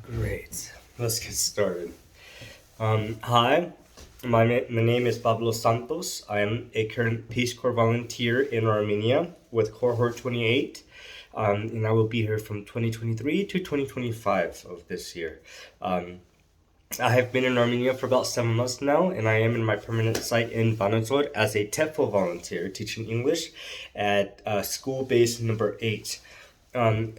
Great. Let's get started. Hi, my name is Pablo Santos. I am a current Peace Corps volunteer in Armenia with Cohort 28, and I will be here from 2023 to 2025 of this year. Um, I have been in Armenia for about 7 months now, and I am in my permanent site in Banazor as a TEFL volunteer teaching English at school base number 8. Um,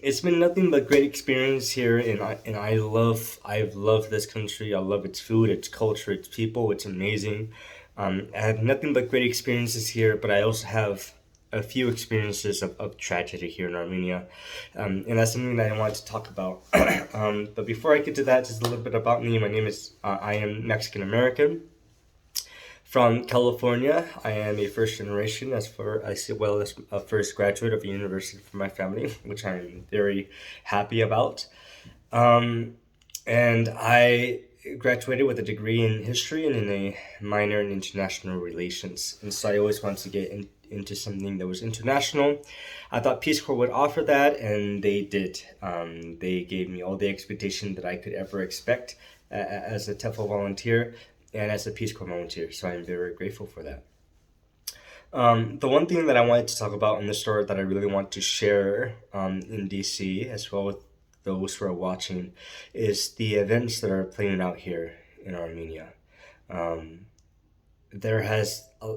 it's been nothing but great experience here, and I've loved this country. I love its food, its culture, its people. It's amazing. I have nothing but great experiences here, but I also have a few experiences of tragedy here in Armenia, and that's something that I want to talk about. But before I get to that, just a little bit about me. My name is I am Mexican American from California. I am a first generation, as well as a first graduate of a university for my family, which I'm very happy about. Um, and I graduated with a degree in history and in a minor in international relations. And so I always wanted to into something that was international. I thought Peace Corps would offer that, and they did. They gave me all the expectation that I could ever expect as a TEFL volunteer and as a Peace Corps volunteer. So I'm very grateful for that. The one thing that I wanted to talk about in the story that I really want to share in DC, as well with those who are watching, is the events that are playing out here in Armenia. Um, there has a,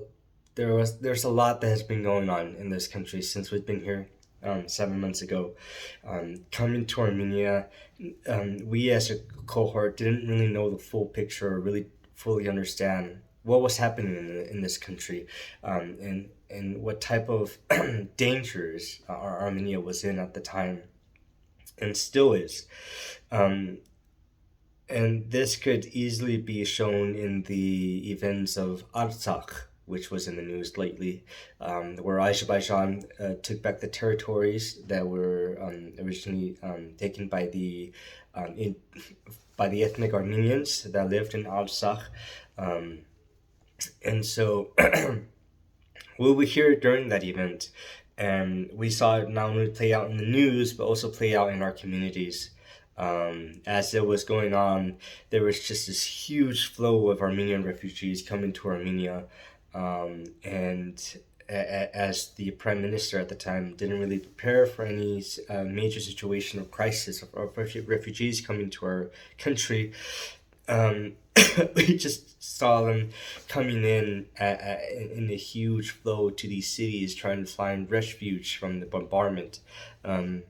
there's a lot that has been going on in this country since we've been here 7 months ago. Coming to Armenia, we as a cohort didn't really know the full picture or really fully understand what was happening in this country, and what type of dangers Armenia was in at the time and still is. Um, and this could easily be shown in the events of Artsakh, which was in the news lately, where Azerbaijan took back the territories that were originally taken um, in, by the ethnic Armenians that lived in Artsakh. Um, and so we were here during that event, and we saw it not only play out in the news, but also play out in our communities. As it was going on, there was just this huge flow of Armenian refugees coming to Armenia, and as the prime minister at the time didn't really prepare for any major situation of crisis of refugees coming to our country, um, we just saw them coming in a huge flow to these cities, trying to find refuge from the bombardment. Um,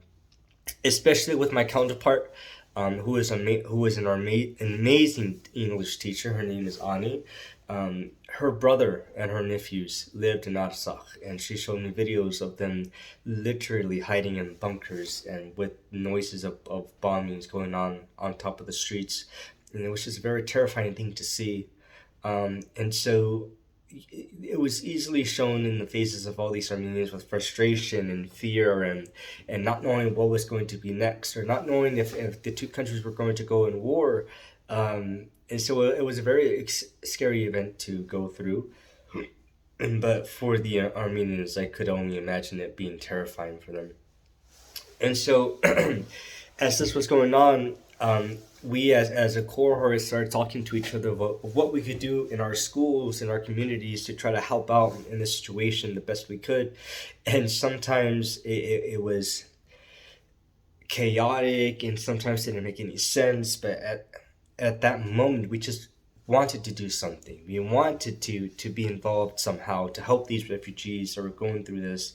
Especially with my counterpart, who is an amazing English teacher. Her name is Ani. Her brother and her nephews lived in Artsakh, and she showed me videos of them literally hiding in bunkers and with noises of bombings going on top of the streets, and it was just a very terrifying thing to see. And so it was easily shown in the faces of all these Armenians with frustration and fear, and not knowing what was going to be next, or not knowing if the two countries were going to go in war. And so it was a very scary event to go through. But for the Armenians, I could only imagine it being terrifying for them. And so, as this was going on, we as a cohort started talking to each other about what we could do in our schools, in our communities, to try to help out in this situation the best we could. And sometimes it was chaotic, and sometimes it didn't make any sense. But at that moment, we just wanted to do something. We wanted to be involved somehow to help these refugees that were going through this.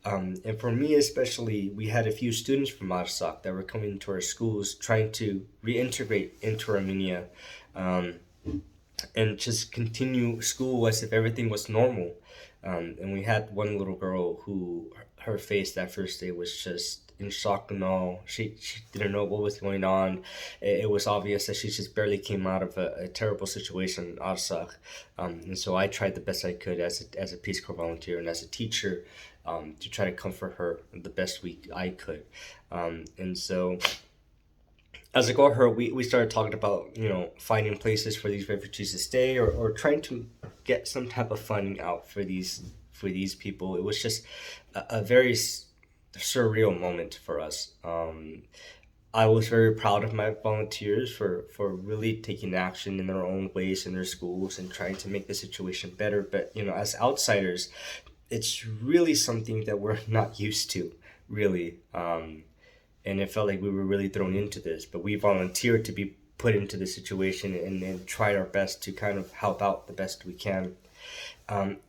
And for me especially, we had a few students from Artsakh that were coming to our schools trying to reintegrate into Armenia, um, and just continue school as if everything was normal. And we had one little girl who her face that first day was just in shock and all. She didn't know what was going on. It was obvious that she just barely came out of a terrible situation in Artsakh. And so I tried the best I could as a Peace Corps volunteer and as a teacher, to try to comfort her the best I could. And so as a cohort, we started talking about, finding places for these refugees to stay, or trying to get some type of funding out for these people. It was just a very surreal moment for us. I was very proud of my volunteers for really taking action in their own ways in their schools and trying to make the situation better. But as outsiders, it's really something that we're not used to, really. And it felt like we were really thrown into this, but we volunteered to be put into the situation and tried our best to kind of help out the best we can.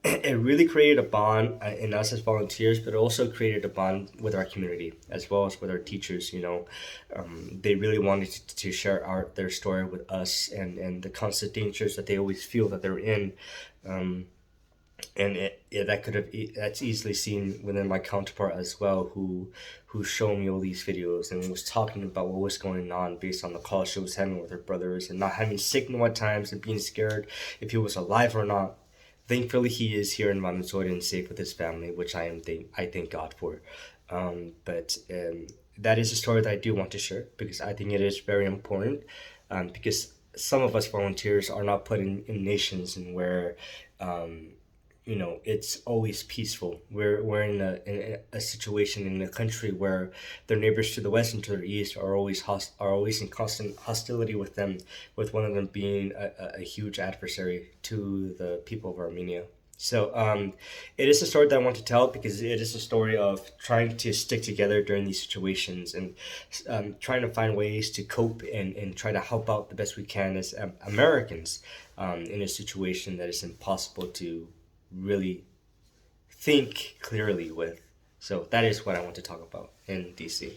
It really created a bond in us as volunteers, but it also created a bond with our community as well as with our teachers. They really wanted to share their story with us and the constant dangers that they always feel that they're in. And that's easily seen within my counterpart as well, who showed me all these videos and was talking about what was going on based on the call she was having with her brothers and not having signal at times and being scared if he was alive or not. Thankfully, he is here in Valenzuela and safe with his family, which I thank God for. But that is a story that I do want to share because I think it is very important. Because some of us volunteers are not put in nations and where it's always peaceful. We're in a situation in a country where their neighbors to the west and to the east are always in constant hostility with them, with one of them being a huge adversary to the people of Armenia. So it is a story that I want to tell because it is a story of trying to stick together during these situations and trying to find ways to cope and try to help out the best we can as Americans in a situation that is impossible to really think clearly with. So that is what I want to talk about in DC.